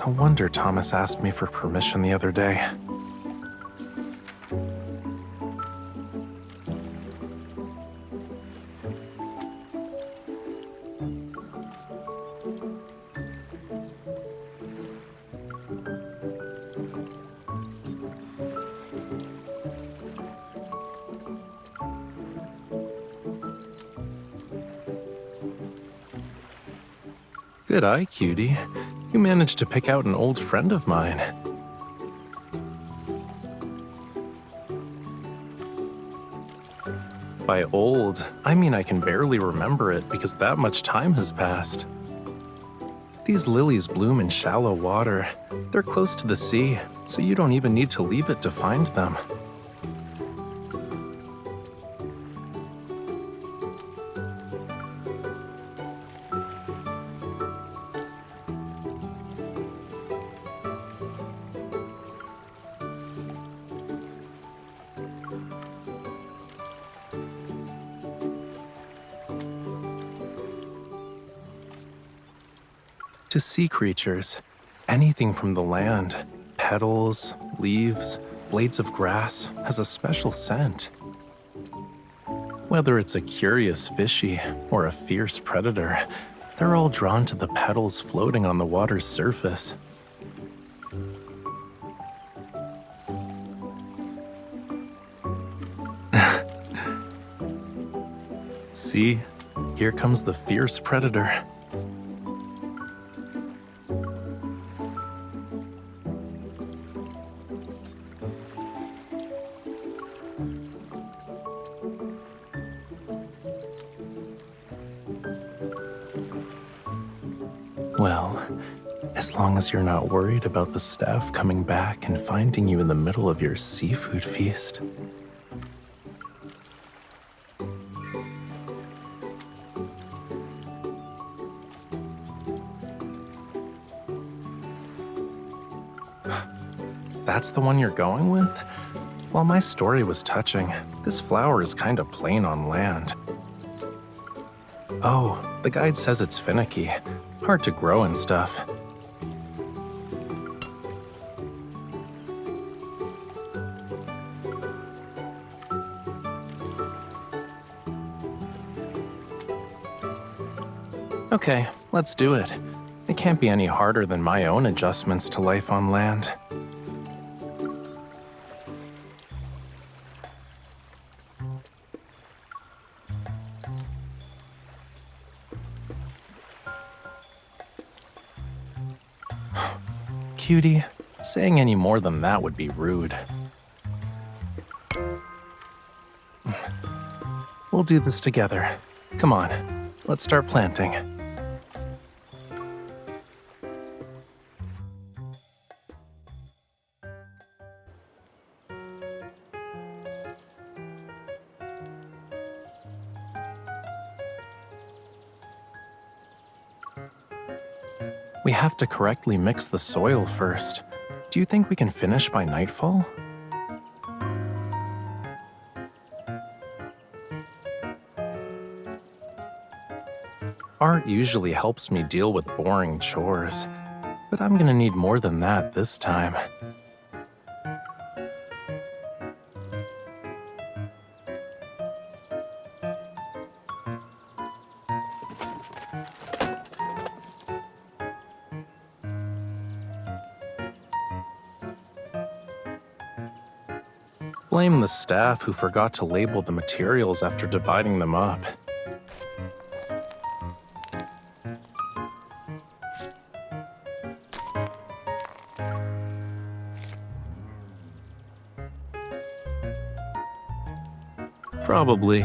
No wonder Thomas asked me for permission the other day. Good eye, cutie. You managed to pick out an old friend of mine. By old, I mean I can barely remember it because that much time has passed. These lilies bloom in shallow water. They're close to the sea, so you don't even need to leave it to find them. To sea creatures, anything from the land, petals, leaves, blades of grass, has a special scent. Whether it's a curious fishy or a fierce predator, they're all drawn to the petals floating on the water's surface. See, here comes the fierce predator. Well, as long as you're not worried about the staff coming back and finding you in the middle of your seafood feast. That's the one you're going with? While my story was touching, this flower is kind of plain on land. Oh, the guide says it's finicky. Hard to grow and stuff. Okay, let's do it. It can't be any harder than my own adjustments to life on land. Cutie, saying any more than that would be rude. We'll do this together. Come on, let's start planting. We have to correctly mix the soil first. Do you think we can finish by nightfall? Art usually helps me deal with boring chores, but I'm gonna need more than that this time. Blame the staff who forgot to label the materials after dividing them up. Probably.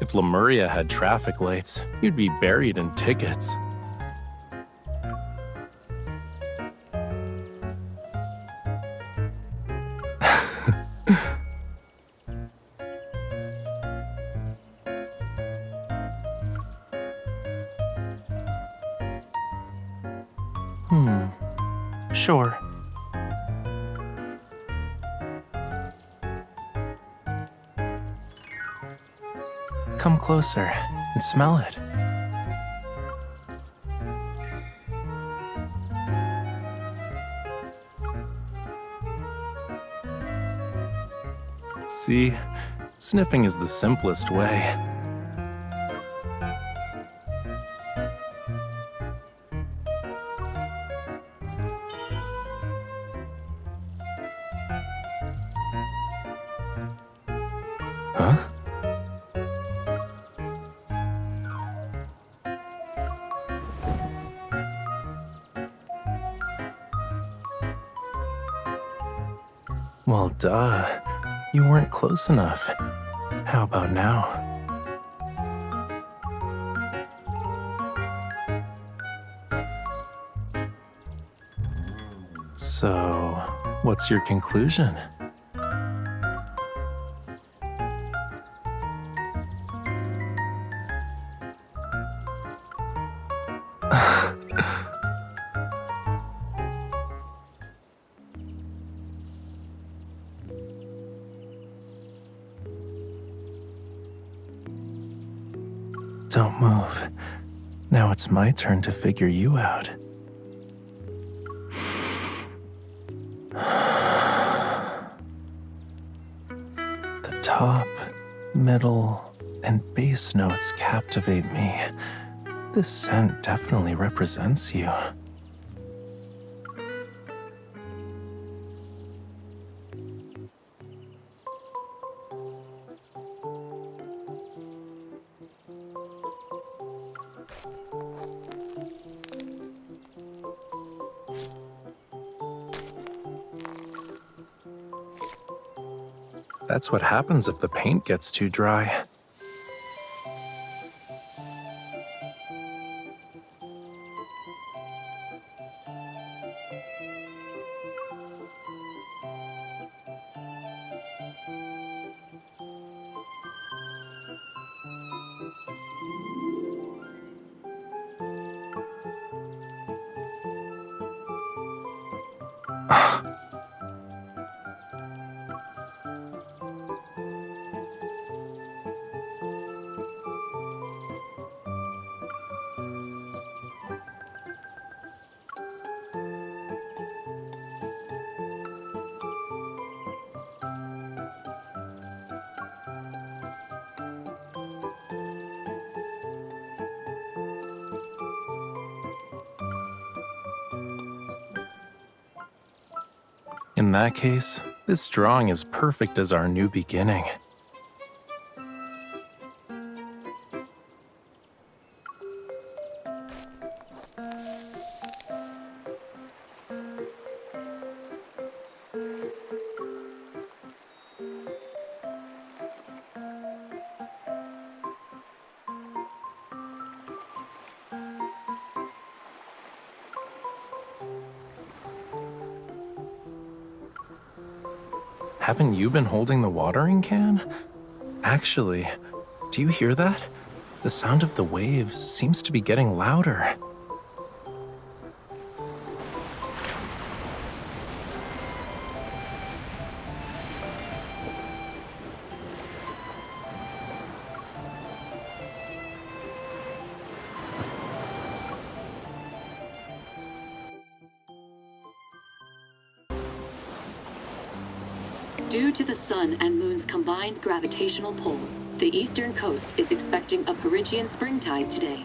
If Lemuria had traffic lights, you'd be buried in tickets. Sure. Come closer and smell it. See, sniffing is the simplest way. Huh? Well, duh. You weren't close enough. How about now? So, what's your conclusion? Don't move. Now it's my turn to figure you out. The top, middle, and bass notes captivate me. This scent definitely represents you. That's what happens if the paint gets too dry. In that case, this drawing is perfect as our new beginning. Haven't you been holding the watering can? Actually, do you hear that? The sound of the waves seems to be getting louder. Due to the sun and moon's combined gravitational pull, the eastern coast is expecting a Perigean springtide today.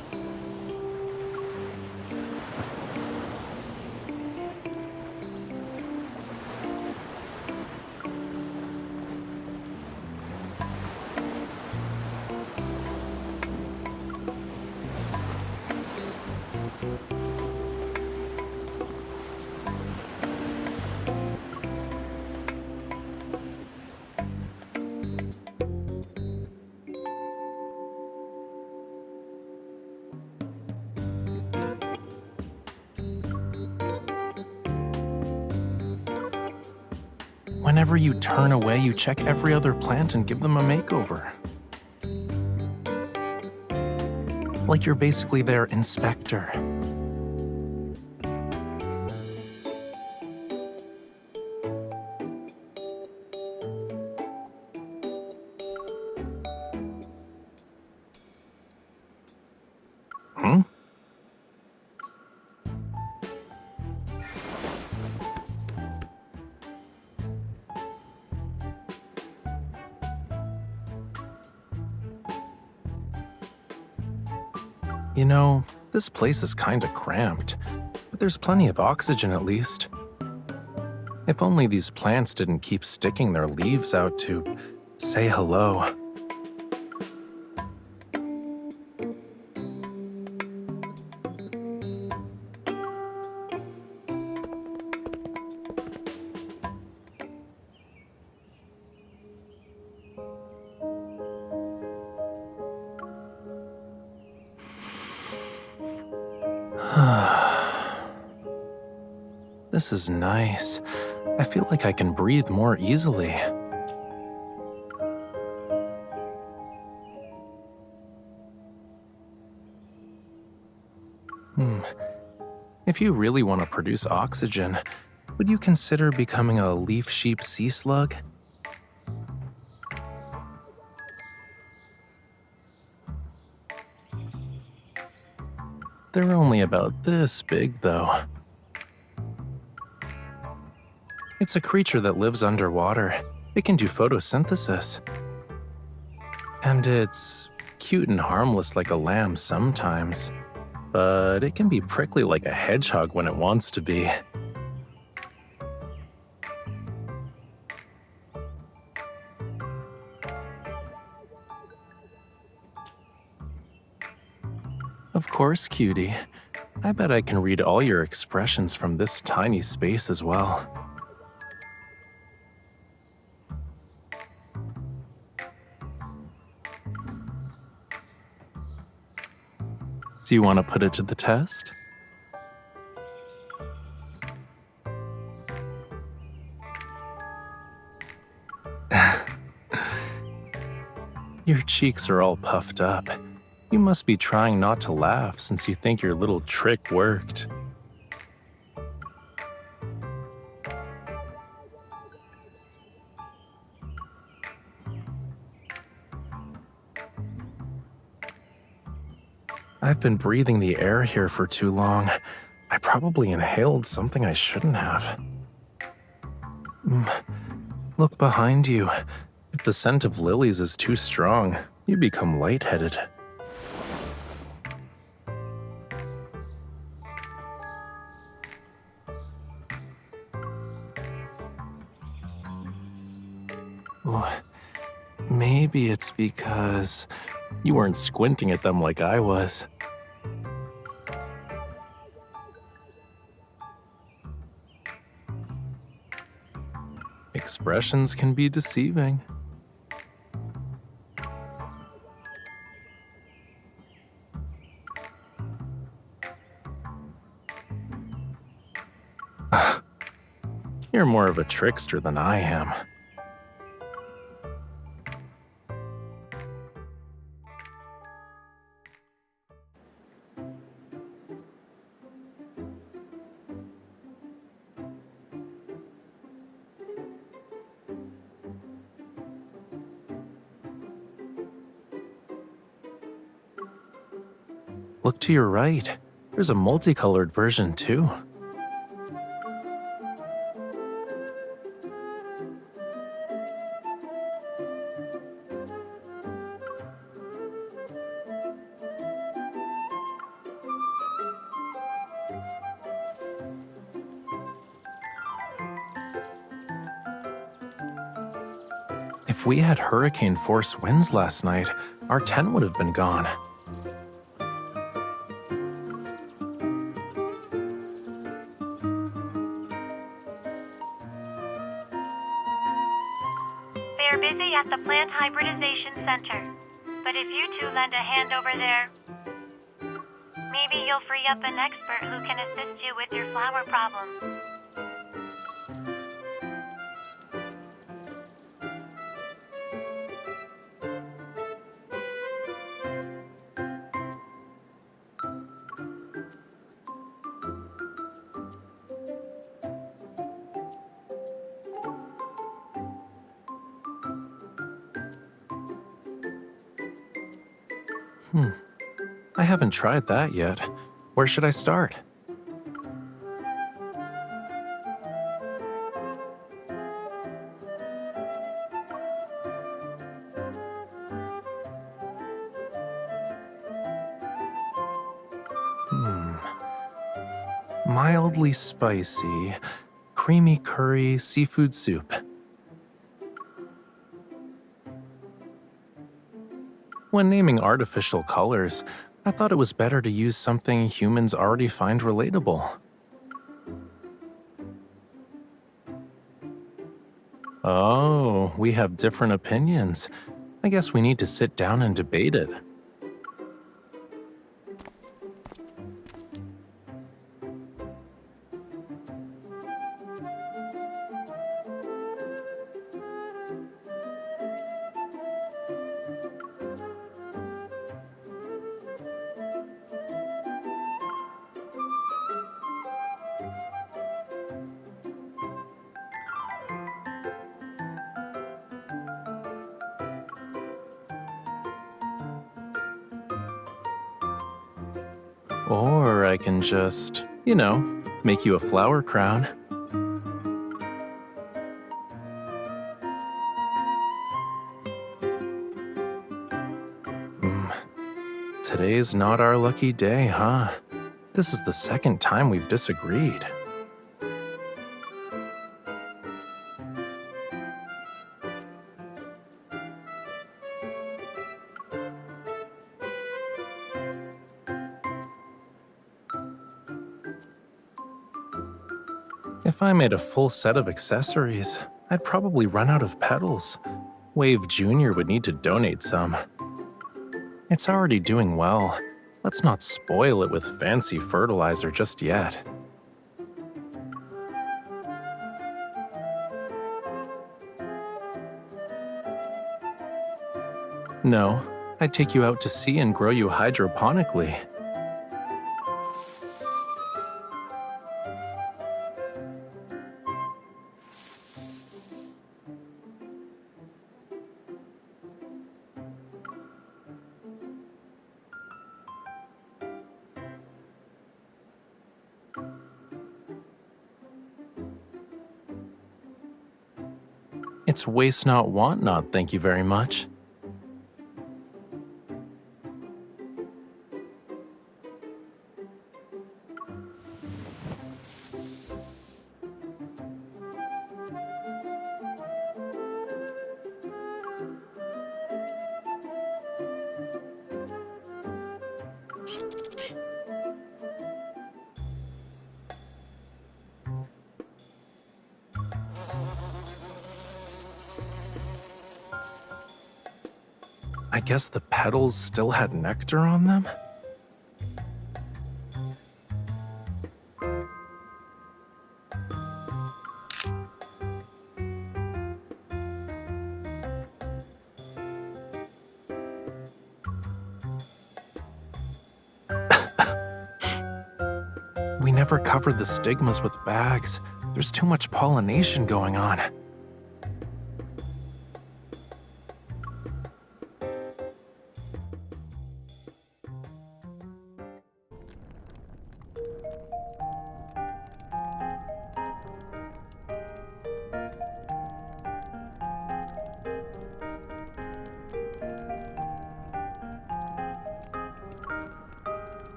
Whenever you turn away, you check every other plant and give them a makeover. Like you're basically their inspector. Hmm? You know, this place is kinda cramped, but there's plenty of oxygen at least. If only these plants didn't keep sticking their leaves out to say hello. This is nice. I feel like I can breathe more easily. If you really want to produce oxygen, would you consider becoming a leaf sheep sea slug? They're only about this big, though. It's a creature that lives underwater. It can do photosynthesis. And it's cute and harmless like a lamb sometimes, but it can be prickly like a hedgehog when it wants to be. Of course, cutie. I bet I can read all your expressions from this tiny space as well. Do you want to put it to the test? Your cheeks are all puffed up. You must be trying not to laugh since you think your little trick worked. I've been breathing the air here for too long. I probably inhaled something I shouldn't have. Look behind you. If the scent of lilies is too strong, you become lightheaded. Ooh, maybe it's because you weren't squinting at them like I was. Expressions can be deceiving. You're more of a trickster than I am. Look to your right. There's a multicolored version too. If we had hurricane force winds last night, our tent would have been gone. They are busy at the Plant Hybridization Center, but if you two lend a hand over there, maybe you'll free up an expert who can assist you with your flower problem. I haven't tried that yet. Where should I start? Mildly spicy, creamy curry seafood soup. When naming artificial colors, I thought it was better to use something humans already find relatable. Oh, we have different opinions. I guess we need to sit down and debate it. Or I can just, make you a flower crown. Today's not our lucky day, huh? This is the second time we've disagreed. If I made a full set of accessories, I'd probably run out of petals. Wave Jr. would need to donate some. It's already doing well. Let's not spoil it with fancy fertilizer just yet. No, I'd take you out to sea and grow you hydroponically. It's waste not, want not, thank you very much. I guess the petals still had nectar on them? We never covered the stigmas with bags. There's too much pollination going on.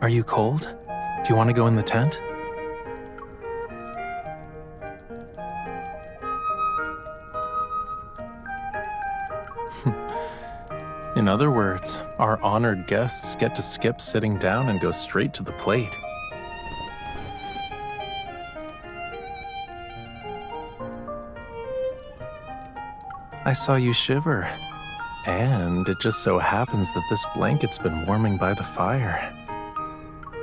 Are you cold? Do you want to go in the tent? In other words, our honored guests get to skip sitting down and go straight to the plate. I saw you shiver, and it just so happens that this blanket's been warming by the fire.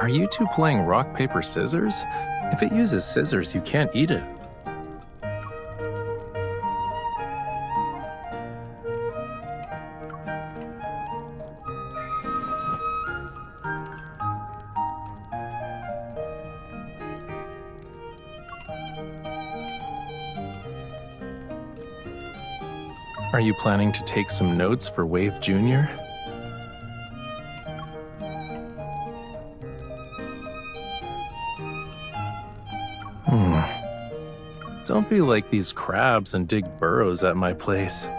Are you two playing rock, paper, scissors? If it uses scissors, you can't eat it. Are you planning to take some notes for Wave Jr.? Don't be like these crabs and dig burrows at my place.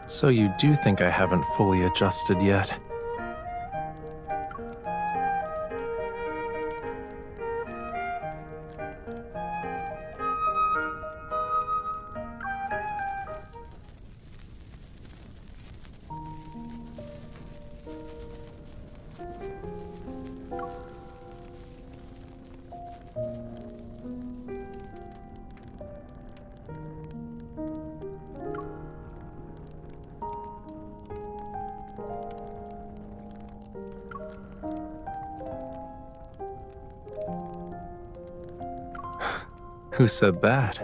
So you do think I haven't fully adjusted yet? Who said that?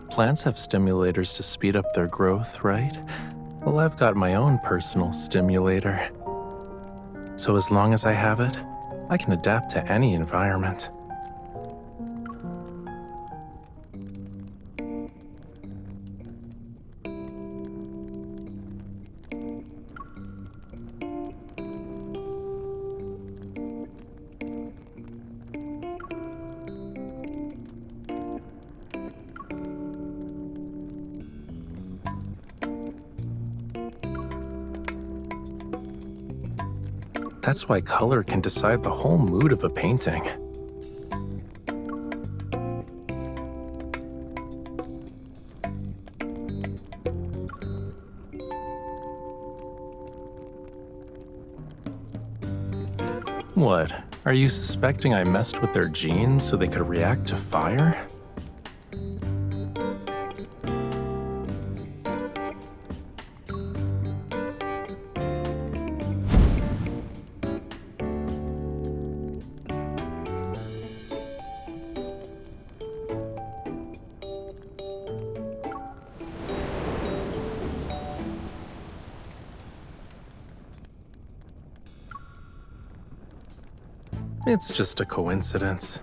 Plants have stimulators to speed up their growth, right? Well, I've got my own personal stimulator. So as long as I have it, I can adapt to any environment. That's why color can decide the whole mood of a painting. What? Are you suspecting I messed with their genes so they could react to fire? It's just a coincidence.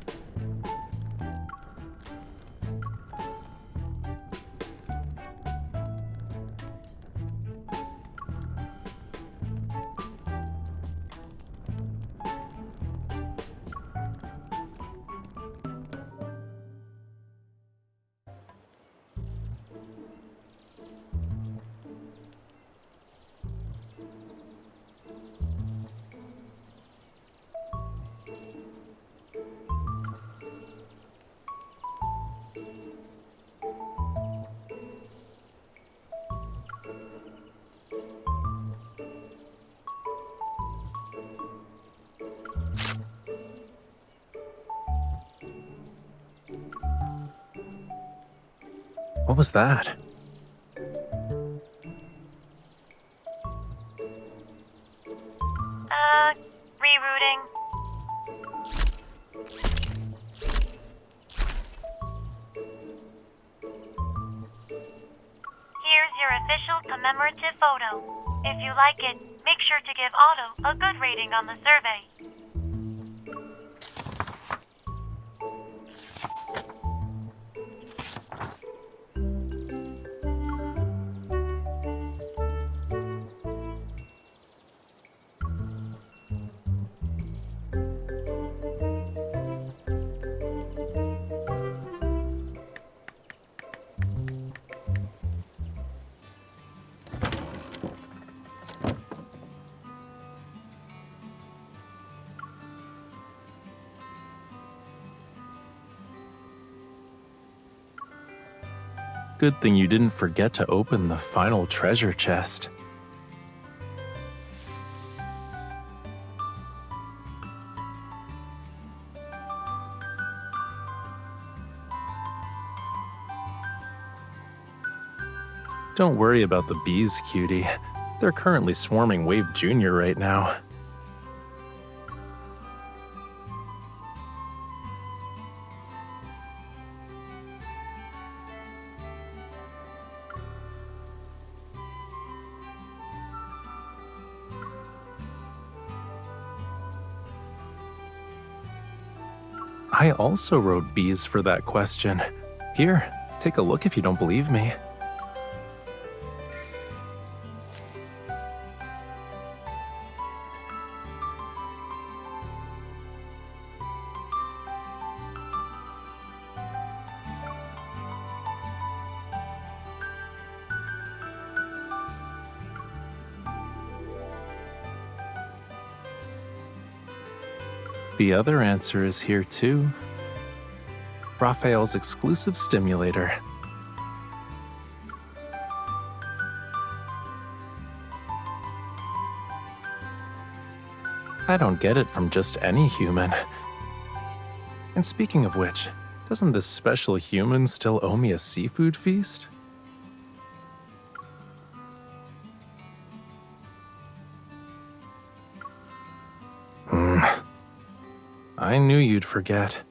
What was that? Rerouting. Here's your official commemorative photo. If you like it, make sure to give Otto a good rating on the survey. Good thing you didn't forget to open the final treasure chest. Don't worry about the bees, cutie. They're currently swarming Wave Jr. right now. I also wrote B's for that question. Here, take a look if you don't believe me. The other answer is here too. Rafayel's exclusive stimulator. I don't get it from just any human. And speaking of which, doesn't this special human still owe me a seafood feast? I knew you'd forget.